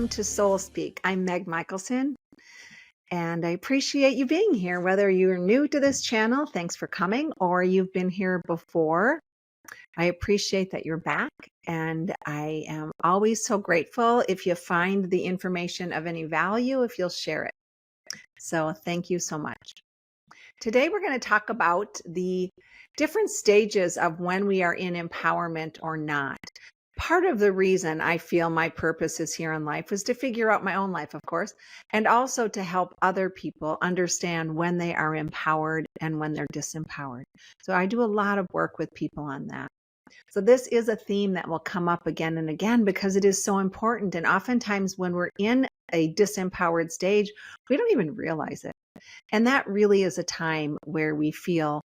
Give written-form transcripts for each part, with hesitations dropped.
welcome to Soul Speak. I'm Meg Michaelson, and I appreciate you being here. Whether you're new to this channel, thanks for coming, or you've been here before, I appreciate that you're back, and I am always so grateful if you find the information of any value, if you'll share it. So thank you so much. Today we're going to talk about the different stages of when we are in empowerment or not. Part of the reason I feel my purpose is here in life is to figure out my own life, of course, and also to help other people understand when they are empowered and when they're disempowered. So I do a lot of work with people on that. So this is a theme that will come up again and again because it is so important. And oftentimes when we're in a disempowered stage, we don't even realize it. And that really is a time where we feel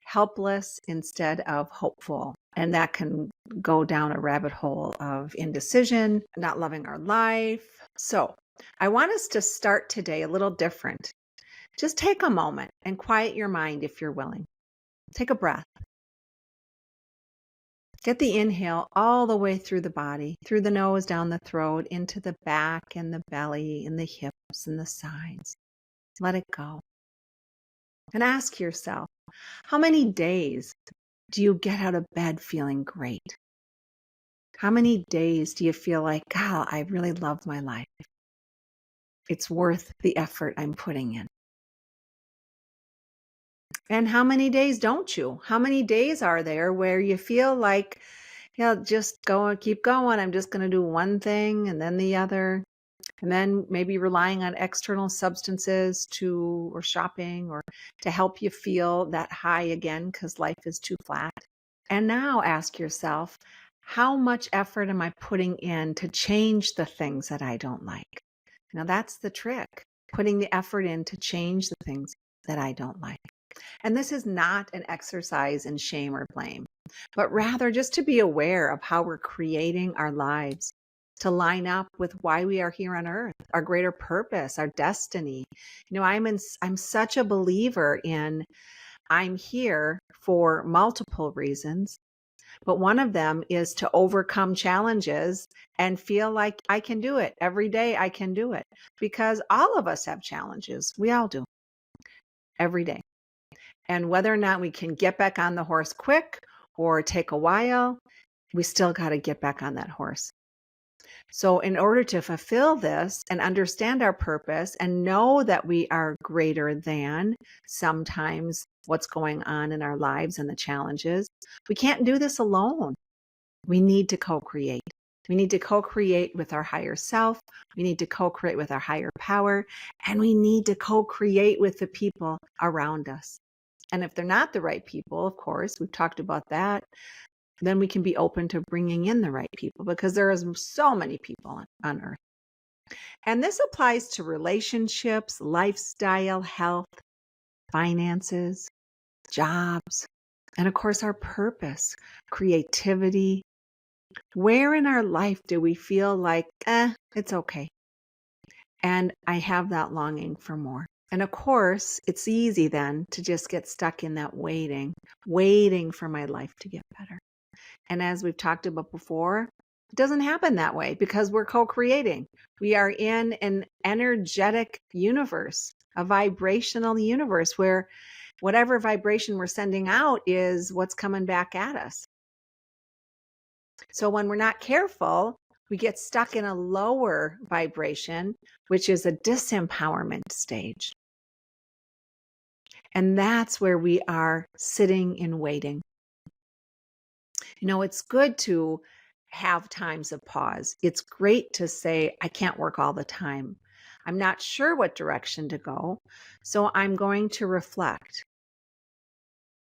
helpless instead of hopeful. And that can go down a rabbit hole of indecision, not loving our life. So I want us to start today a little different. Just take a moment and quiet your mind if you're willing. Take a breath. Get the inhale all the way through the body, through the nose, down the throat, into the back and the belly and the hips and the sides. Let it go. And ask yourself, how many days do you get out of bed feeling great? How many days do you feel like, God, I really love my life? It's worth the effort I'm putting in. And how many days don't you? How many days are there where you feel like, yeah, just go and keep going. I'm just going to do one thing and then the other. And then maybe relying on external substances or shopping or to help you feel that high again because life is too flat. And now ask yourself, how much effort am I putting in to change the things that I don't like? Now that's the trick, putting the effort in to change the things that I don't like. And this is not an exercise in shame or blame, but rather just to be aware of how we're creating our lives to line up with why we are here on earth, our greater purpose, our destiny. You know, I'm such a believer in I'm here for multiple reasons, but one of them is to overcome challenges and feel like I can do it. Every day I can do it because all of us have challenges. We all do every day. And whether or not we can get back on the horse quick or take a while, we still got to get back on that horse. So in order to fulfill this and understand our purpose and know that we are greater than sometimes what's going on in our lives and the challenges, we can't do this alone. We need to co-create. We need to co-create with our higher self. We need to co-create with our higher power. And we need to co-create with the people around us. And if they're not the right people, of course, we've talked about that, then we can be open to bringing in the right people because there are so many people on earth. And this applies to relationships, lifestyle, health, finances, jobs, and of course our purpose, creativity. Where in our life do we feel like, it's okay? And I have that longing for more. And of course, it's easy then to just get stuck in that waiting for my life to get better. And as we've talked about before, it doesn't happen that way because we're co-creating. We are in an energetic universe, a vibrational universe where whatever vibration we're sending out is what's coming back at us. So when we're not careful, we get stuck in a lower vibration, which is a disempowerment stage. And that's where we are sitting in waiting. You know, it's good to have times of pause. It's great to say, I can't work all the time. I'm not sure what direction to go, so I'm going to reflect.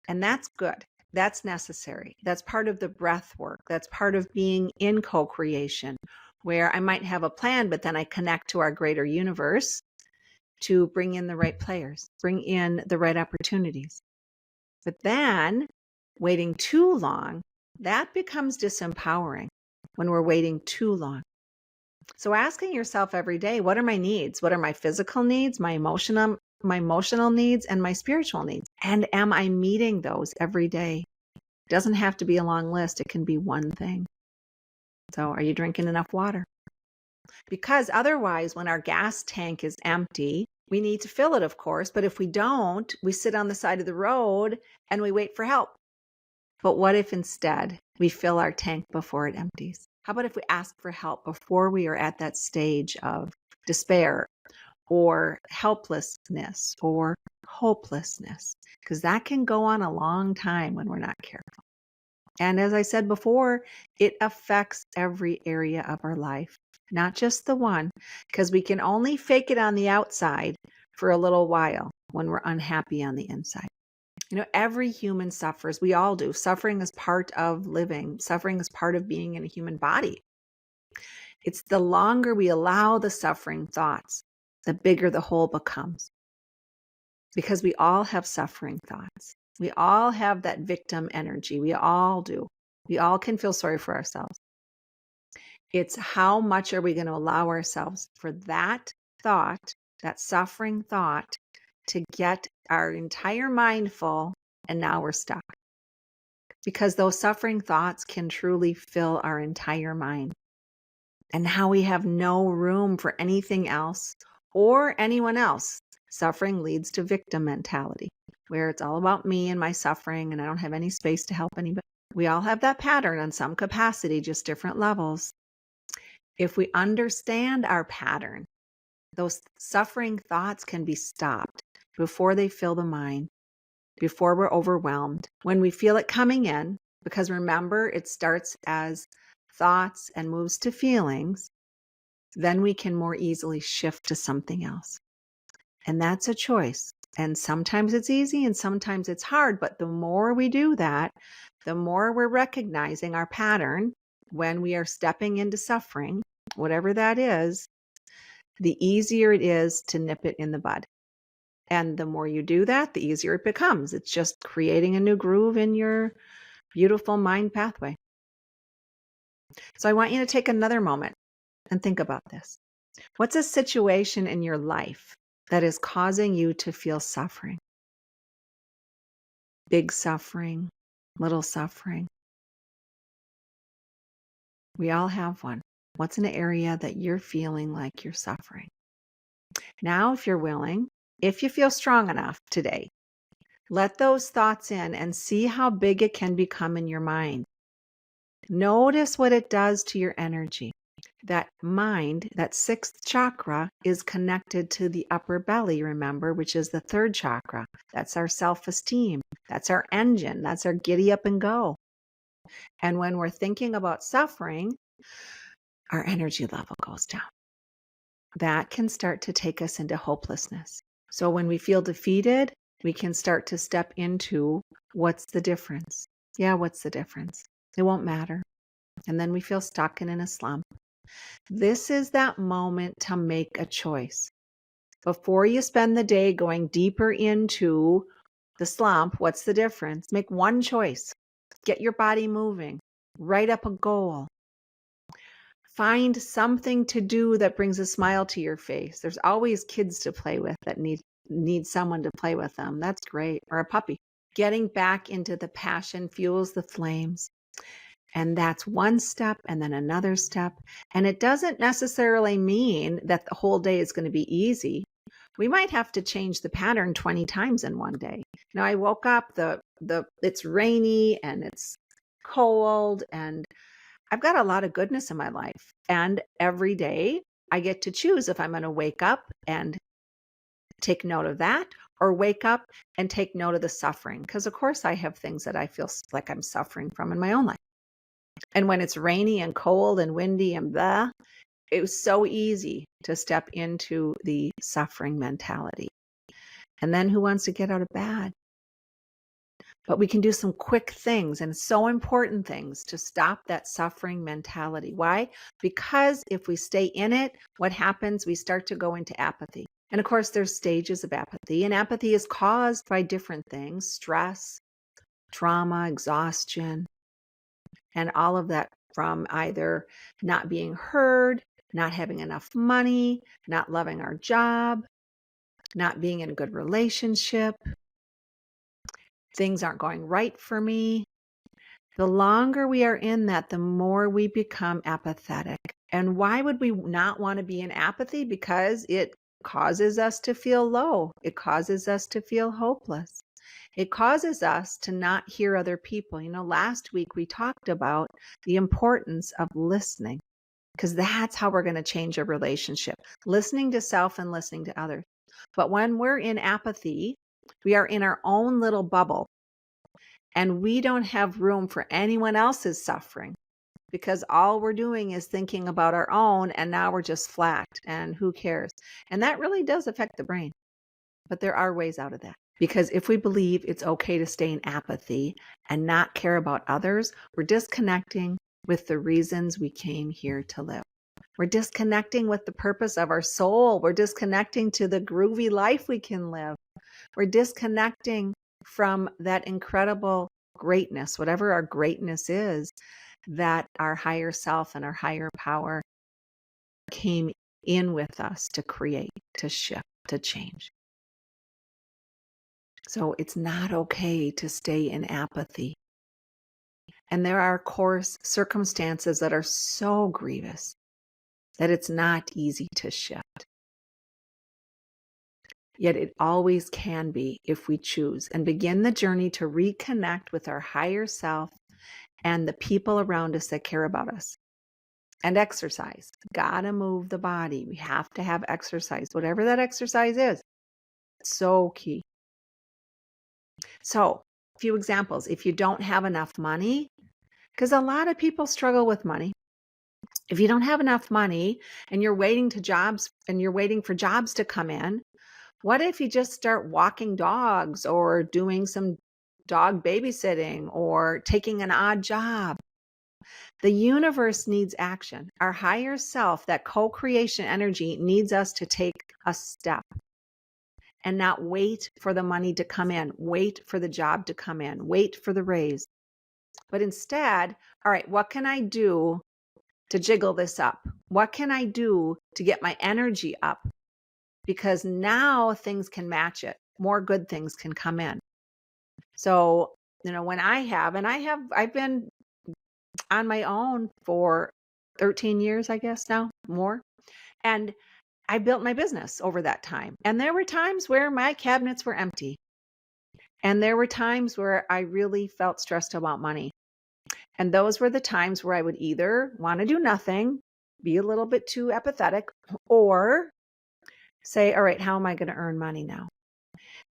And that's good. That's necessary. That's part of the breath work. That's part of being in co-creation, where I might have a plan, but then I connect to our greater universe to bring in the right players, bring in the right opportunities. But then waiting too long, that becomes disempowering when we're waiting too long. So asking yourself every day, what are my needs? What are my physical needs, my emotional needs, and my spiritual needs? And am I meeting those every day? It doesn't have to be a long list. It can be one thing. So are you drinking enough water? Because otherwise, when our gas tank is empty, we need to fill it, of course. But if we don't, we sit on the side of the road and we wait for help. But what if instead we fill our tank before it empties? How about if we ask for help before we are at that stage of despair or helplessness or hopelessness? Because that can go on a long time when we're not careful. And as I said before, it affects every area of our life, not just the one, because we can only fake it on the outside for a little while when we're unhappy on the inside. Every human suffers. We all do. Suffering is part of living. Suffering is part of being in a human body. It's the longer we allow the suffering thoughts, the bigger the hole becomes. Because we all have suffering thoughts. We all have that victim energy. We all do. We all can feel sorry for ourselves. It's how much are we going to allow ourselves for that thought, that suffering thought, to get our entire mind full, and now we're stuck. Because those suffering thoughts can truly fill our entire mind. And now we have no room for anything else or anyone else. Suffering leads to victim mentality, where it's all about me and my suffering, and I don't have any space to help anybody. We all have that pattern on some capacity, just different levels. If we understand our pattern, those suffering thoughts can be stopped before they fill the mind, before we're overwhelmed, when we feel it coming in, because remember, it starts as thoughts and moves to feelings, then we can more easily shift to something else. And that's a choice. And sometimes it's easy and sometimes it's hard. But the more we do that, the more we're recognizing our pattern when we are stepping into suffering, whatever that is, the easier it is to nip it in the bud. And the more you do that, the easier it becomes. It's just creating a new groove in your beautiful mind pathway. So I want you to take another moment and think about this. What's a situation in your life that is causing you to feel suffering? Big suffering, little suffering. We all have one. What's an area that you're feeling like you're suffering? Now, if you're willing, if you feel strong enough today, let those thoughts in and see how big it can become in your mind. Notice what it does to your energy. That mind, that sixth chakra, is connected to the upper belly, remember, which is the third chakra. That's our self-esteem. That's our engine. That's our giddy up and go. And when we're thinking about suffering, our energy level goes down. That can start to take us into hopelessness. So when we feel defeated, we can start to step into what's the difference? Yeah, what's the difference? It won't matter. And then we feel stuck and in a slump. This is that moment to make a choice. Before you spend the day going deeper into the slump, what's the difference? Make one choice. Get your body moving. Write up a goal. Find something to do that brings a smile to your face. There's always kids to play with that need someone to play with them. That's great. Or a puppy. Getting back into the passion fuels the flames. And that's one step and then another step. And it doesn't necessarily mean that the whole day is going to be easy. We might have to change the pattern 20 times in one day. Now I woke up, it's rainy and it's cold, and I've got a lot of goodness in my life. And every day I get to choose if I'm going to wake up and take note of that, or wake up and take note of the suffering. Because of course I have things that I feel like I'm suffering from in my own life. And when it's rainy and cold and windy and blah, it was so easy to step into the suffering mentality. And then who wants to get out of bed? But we can do some quick things, and so important things, to stop that suffering mentality. Why? Because if we stay in it, what happens? We start to go into apathy. And of course, there's stages of apathy. And apathy is caused by different things: stress, trauma, exhaustion, and all of that, from either not being heard, not having enough money, not loving our job, not being in a good relationship. Things aren't going right for me. The longer we are in that, the more we become apathetic. And why would we not want to be in apathy? Because it causes us to feel low. It causes us to feel hopeless. It causes us to not hear other people. Last week we talked about the importance of listening, because that's how we're going to change a relationship. Listening to self and listening to others. But when we're in apathy, we are in our own little bubble, and we don't have room for anyone else's suffering, because all we're doing is thinking about our own, and now we're just flat, and who cares? And that really does affect the brain. But there are ways out of that. Because if we believe it's okay to stay in apathy and not care about others, we're disconnecting with the reasons we came here to live. We're disconnecting with the purpose of our soul. We're disconnecting to the groovy life we can live. We're disconnecting from that incredible greatness, whatever our greatness is, that our higher self and our higher power came in with us to create, to shift, to change. So it's not okay to stay in apathy. And there are, of course, circumstances that are so grievous that it's not easy to shift. Yet it always can be if we choose and begin the journey to reconnect with our higher self and the people around us that care about us. And exercise. Gotta move the body. We have to have exercise, whatever that exercise is. So key. So, a few examples. If you don't have enough money, because a lot of people struggle with money. If you don't have enough money and you're waiting for jobs to come in, what if you just start walking dogs or doing some dog babysitting or taking an odd job? The universe needs action. Our higher self, that co-creation energy, needs us to take a step and not wait for the money to come in, wait for the job to come in, wait for the raise. But instead, all right, what can I do to jiggle this up? What can I do to get my energy up? Because now things can match it. More good things can come in. So, when I've been on my own for 13 years, I guess now, more. And I built my business over that time. And there were times where my cabinets were empty. And there were times where I really felt stressed about money. And those were the times where I would either want to do nothing, be a little bit too apathetic, or say, all right, how am I going to earn money now?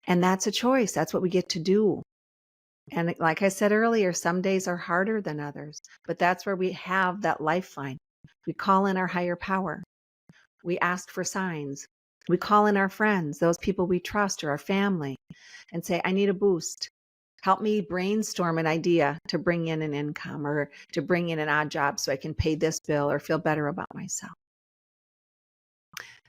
And that's a choice. That's what we get to do. And like I said earlier, some days are harder than others, but that's where we have that lifeline. We call in our higher power. We ask for signs. We call in our friends, those people we trust, or our family, and say, I need a boost. Help me brainstorm an idea to bring in an income or to bring in an odd job so I can pay this bill or feel better about myself.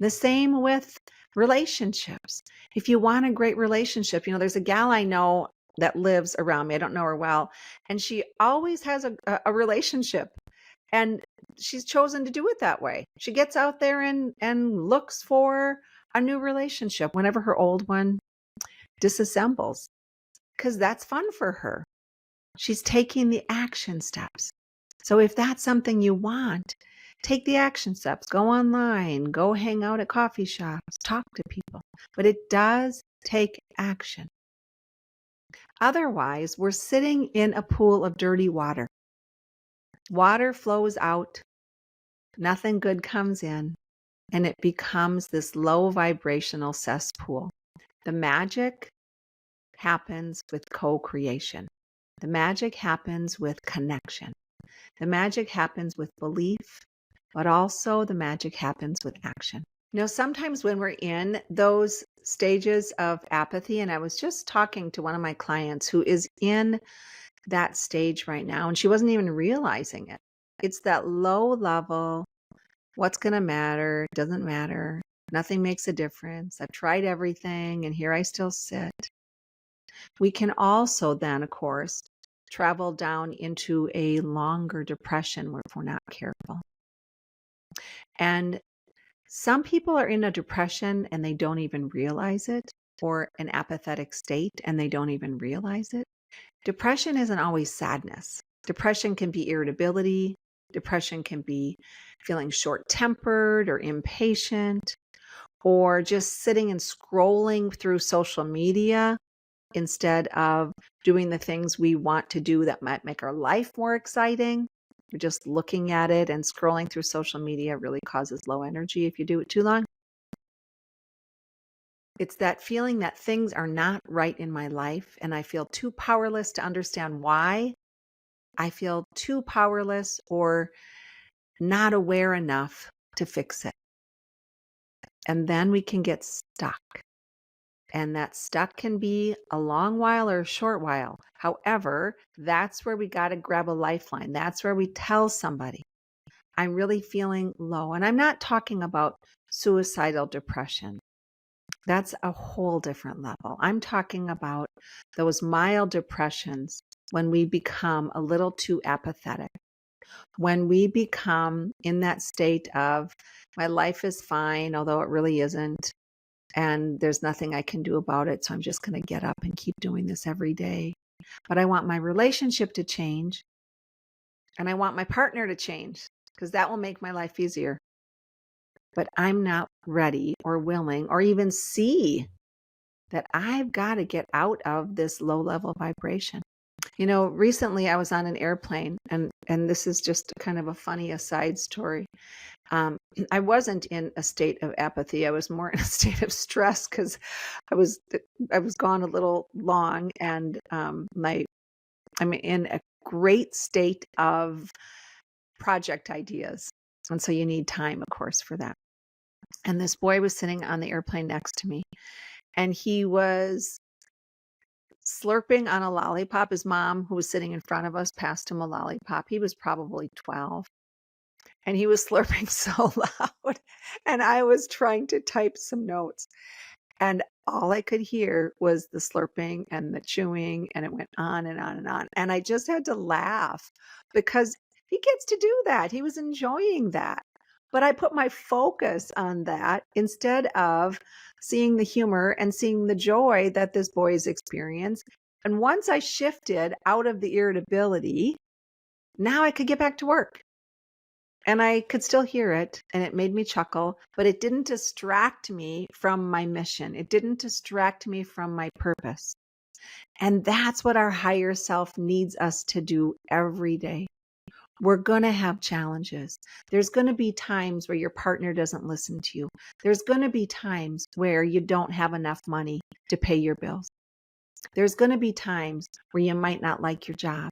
The same with relationships. If you want a great relationship, there's a gal I know that lives around me. I don't know her well. And she always has a relationship. And she's chosen to do it that way. She gets out there and looks for a new relationship whenever her old one disassembles, because that's fun for her. She's taking the action steps. So if that's something you want, take the action steps. Go online, go hang out at coffee shops, talk to people. But it does take action. Otherwise, we're sitting in a pool of dirty water. Water flows out, nothing good comes in, and it becomes this low vibrational cesspool. The magic happens with co-creation. The magic happens with connection. The magic happens with belief, but also the magic happens with action. Sometimes when we're in those stages of apathy, and I was just talking to one of my clients who is in that stage right now, and she wasn't even realizing it. It's that low level, what's going to matter, doesn't matter, nothing makes a difference. I've tried everything, and here I still sit. We can also then, of course, travel down into a longer depression if we're not careful. And some people are in a depression and they don't even realize it, or an apathetic state and they don't even realize it. Depression isn't always sadness. Depression can be irritability, Depression can be feeling short-tempered or impatient, or just sitting and scrolling through social media instead of doing the things we want to do that might make our life more exciting. You're just looking at it, and scrolling through social media really causes low energy if you do it too long. It's that feeling that things are not right in my life and I feel too powerless to understand why. I feel too powerless or not aware enough to fix it. And then we can get stuck. And that stuck can be a long while or a short while. However, that's where we got to grab a lifeline. That's where we tell somebody, I'm really feeling low. And I'm not talking about suicidal depression. That's a whole different level. I'm talking about those mild depressions when we become a little too apathetic, when we become in that state of, my life is fine, although it really isn't, and there's nothing I can do about it, so I'm just going to get up and keep doing this every day. But I want my relationship to change, and I want my partner to change, because that will make my life easier. But I'm not ready or willing or even see that I've got to get out of this low level vibration. Recently I was on an airplane, and this is just kind of a funny aside story. I wasn't in a state of apathy. I was more in a state of stress because I was gone a little long, and I'm in a great state of project ideas. And so you need time, of course, for that. And this boy was sitting on the airplane next to me, and he was slurping on a lollipop. His mom, who was sitting in front of us, passed him a lollipop. He was probably 12. And he was slurping so loud. And I was trying to type some notes. And all I could hear was the slurping and the chewing, and it went on and on and on. And I just had to laugh because he gets to do that. He was enjoying that. But I put my focus on that instead of seeing the humor and seeing the joy that this boy is experiencing. And once I shifted out of the irritability, now I could get back to work. And I could still hear it, and it made me chuckle, but it didn't distract me from my mission. It didn't distract me from my purpose. And that's what our higher self needs us to do every day. We're going to have challenges. There's going to be times where your partner doesn't listen to you. There's going to be times where you don't have enough money to pay your bills. There's going to be times where you might not like your job.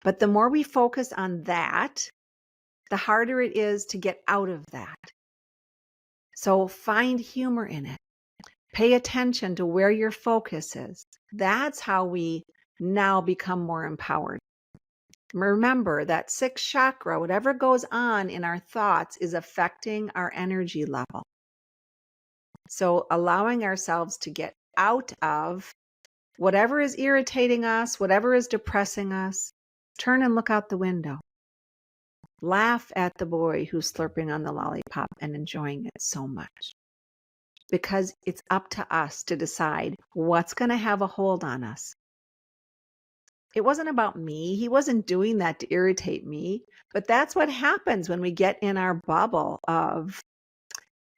But the more we focus on that, the harder it is to get out of that. So find humor in it. Pay attention to where your focus is. That's how we now become more empowered. Remember that sixth chakra, whatever goes on in our thoughts, is affecting our energy level. So allowing ourselves to get out of whatever is irritating us, whatever is depressing us, turn and look out the window. Laugh at the boy who's slurping on the lollipop and enjoying it so much. Because it's up to us to decide what's going to have a hold on us. It wasn't about me. He wasn't doing that to irritate me. But that's what happens when we get in our bubble of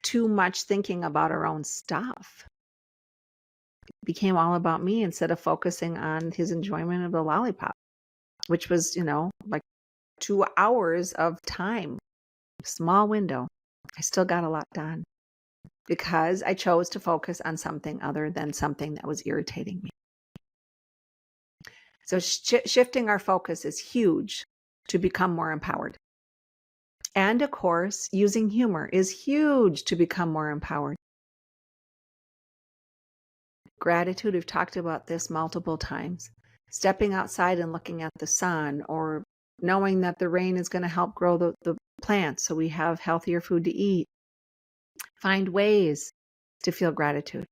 too much thinking about our own stuff. It became all about me instead of focusing on his enjoyment of the lollipop, which was, like 2 hours of time, small window. I still got a lot done because I chose to focus on something other than something that was irritating me. So shifting our focus is huge to become more empowered. And of course, using humor is huge to become more empowered. Gratitude, we've talked about this multiple times. Stepping outside and looking at the sun, or knowing that the rain is going to help grow the plants so we have healthier food to eat. Find ways to feel gratitude.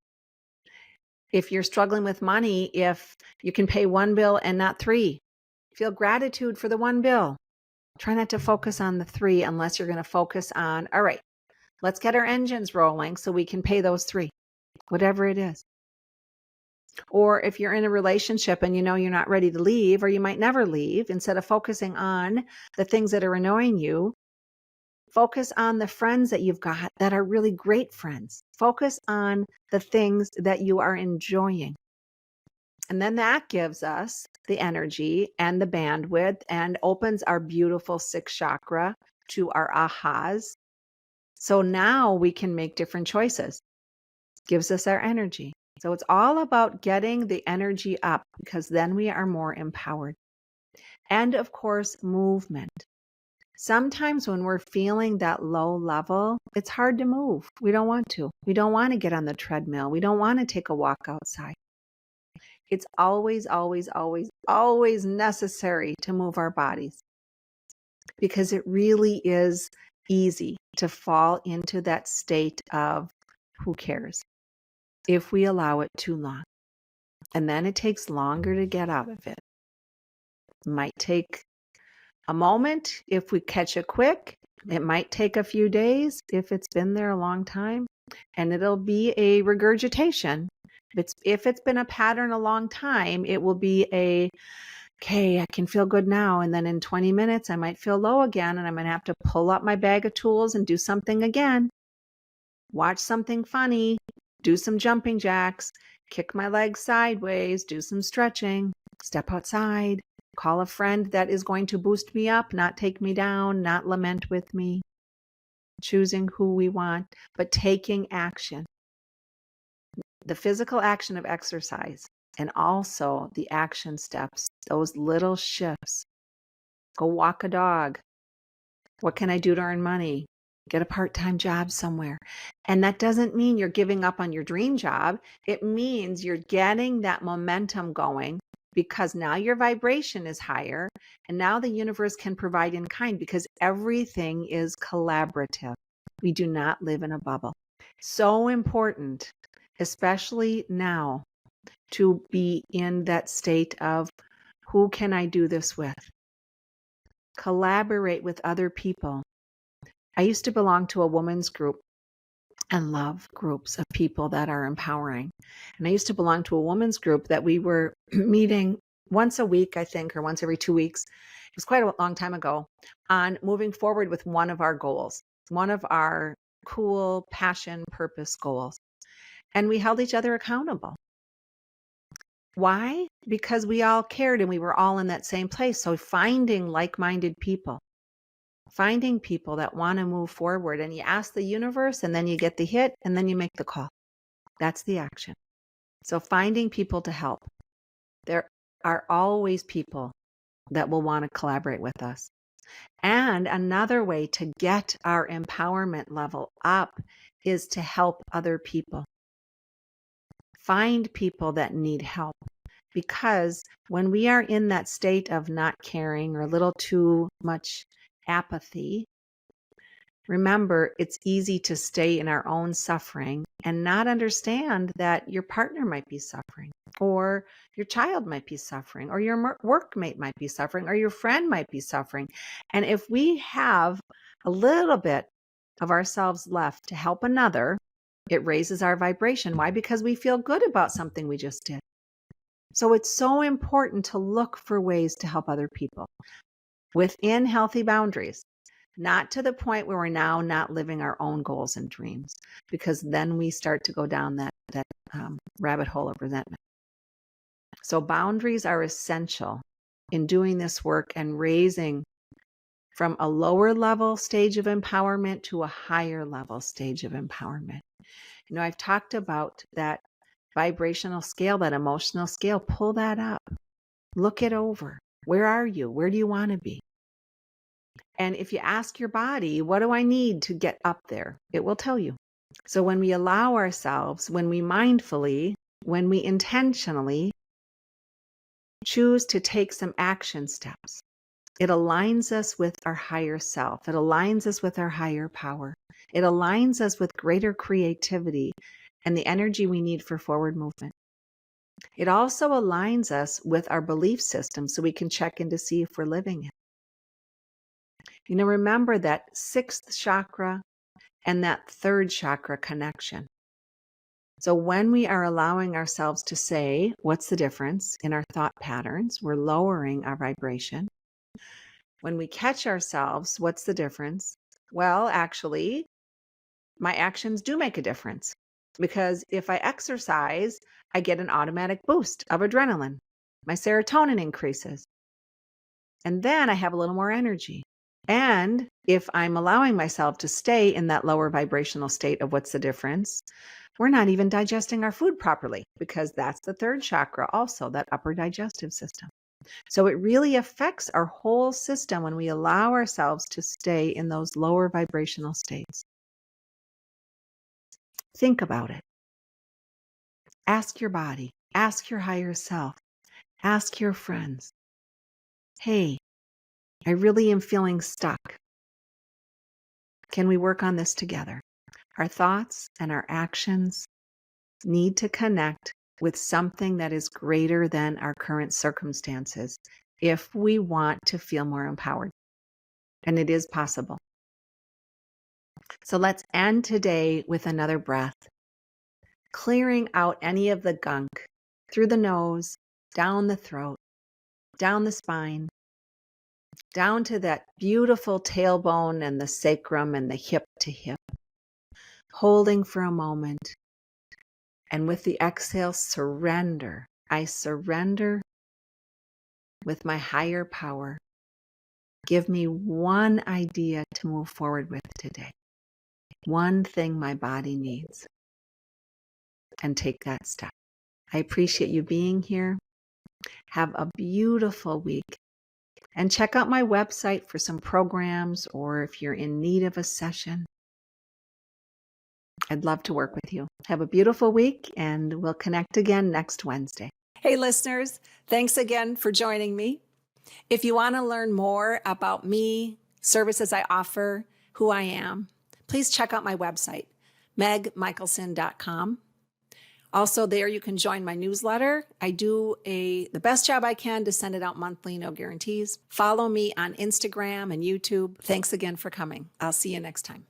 If you're struggling with money, if you can pay one bill and not 3, feel gratitude for the 1 bill. Try not to focus on the 3 unless you're going to focus on, all right, let's get our engines rolling so we can pay those 3, whatever it is. Or if you're in a relationship and you know you're not ready to leave, or you might never leave, instead of focusing on the things that are annoying you, focus on the friends that you've got that are really great friends. Focus on the things that you are enjoying. And then that gives us the energy and the bandwidth and opens our beautiful sixth chakra to our ahas. So now we can make different choices. Gives us our energy. So it's all about getting the energy up, because then we are more empowered. And of course, movement. Sometimes when we're feeling that low level, it's hard to move. We don't want to. We don't want to get on the treadmill. We don't want to take a walk outside. It's always, always, always, always necessary to move our bodies, because it really is easy to fall into that state of who cares if we allow it too long. And then it takes longer to get out of it. It might take a moment if we catch it quick. It might take a few days if it's been there a long time. And it'll be a regurgitation. If it's been a pattern a long time, it will be okay, I can feel good now. And then in 20 minutes, I might feel low again. And I'm going to have to pull up my bag of tools and do something again. Watch something funny, do some jumping jacks, kick my legs sideways, do some stretching, step outside, call a friend that is going to boost me up, not take me down, not lament with me. Choosing who we want, but taking action. The physical action of exercise, and also the action steps, those little shifts. Go walk a dog. What can I do to earn money? Get a part-time job somewhere. And that doesn't mean you're giving up on your dream job. It means you're getting that momentum going, because now your vibration is higher, and now the universe can provide in kind, because everything is collaborative. We do not live in a bubble. So important, especially now, to be in that state of who can I do this with? Collaborate with other people. I used to belong to a women's group and love groups of people that are empowering. And I used to belong to a women's group that we were meeting once a week, I think, or once every 2 weeks. It was quite a long time ago, on moving forward with one of our goals, one of our cool passion, purpose goals. And we held each other accountable. Why? Because we all cared and we were all in that same place. So finding like-minded people. Finding people that want to move forward, and you ask the universe, and then you get the hit, and then you make the call. That's the action. So finding people to help. There are always people that will want to collaborate with us. And another way to get our empowerment level up is to help other people. Find people that need help. Because when we are in that state of not caring or a little too much apathy, remember, it's easy to stay in our own suffering and not understand that your partner might be suffering, or your child might be suffering, or your workmate might be suffering, or your friend might be suffering. And if we have a little bit of ourselves left to help another, it raises our vibration. Why? Because we feel good about something we just did. So it's so important to look for ways to help other people within healthy boundaries. Not to the point where we're now not living our own goals and dreams, because then we start to go down that rabbit hole of resentment. So boundaries are essential in doing this work and raising from a lower level stage of empowerment to a higher level stage of empowerment. You know, I've talked about that vibrational scale, that emotional scale. Pull that up. Look it over. Where are you? Where do you want to be? And if you ask your body, what do I need to get up there? It will tell you. So when we allow ourselves, when we mindfully, when we intentionally choose to take some action steps, it aligns us with our higher self. It aligns us with our higher power. It aligns us with greater creativity and the energy we need for forward movement. It also aligns us with our belief system so we can check in to see if we're living it. You know, remember that sixth chakra and that third chakra connection. So when we are allowing ourselves to say, what's the difference in our thought patterns? We're lowering our vibration. When we catch ourselves, what's the difference? Well, actually, my actions do make a difference, because if I exercise, I get an automatic boost of adrenaline. My serotonin increases. And then I have a little more energy. And if I'm allowing myself to stay in that lower vibrational state of what's the difference, we're not even digesting our food properly, because that's the third chakra also, that upper digestive system. So it really affects our whole system when we allow ourselves to stay in those lower vibrational states. Think about it. Ask your body, ask your higher self, ask your friends. Hey, I really am feeling stuck. Can we work on this together? Our thoughts and our actions need to connect with something that is greater than our current circumstances if we want to feel more empowered. And it is possible. So let's end today with another breath, clearing out any of the gunk through the nose, down the throat, down the spine, down to that beautiful tailbone and the sacrum and the hip to hip. Holding for a moment. And with the exhale, surrender. I surrender with my higher power. Give me one idea to move forward with today. One thing my body needs. And take that step. I appreciate you being here. Have a beautiful week. And check out my website for some programs, or if you're in need of a session. I'd love to work with you. Have a beautiful week, and we'll connect again next Wednesday. Hey, listeners, thanks again for joining me. If you want to learn more about me, services I offer, who I am, please check out my website, megmichaelson.com. Also, there you can join my newsletter. I do the best job I can to send it out monthly, no guarantees. Follow me on Instagram and YouTube. Thanks again for coming. I'll see you next time.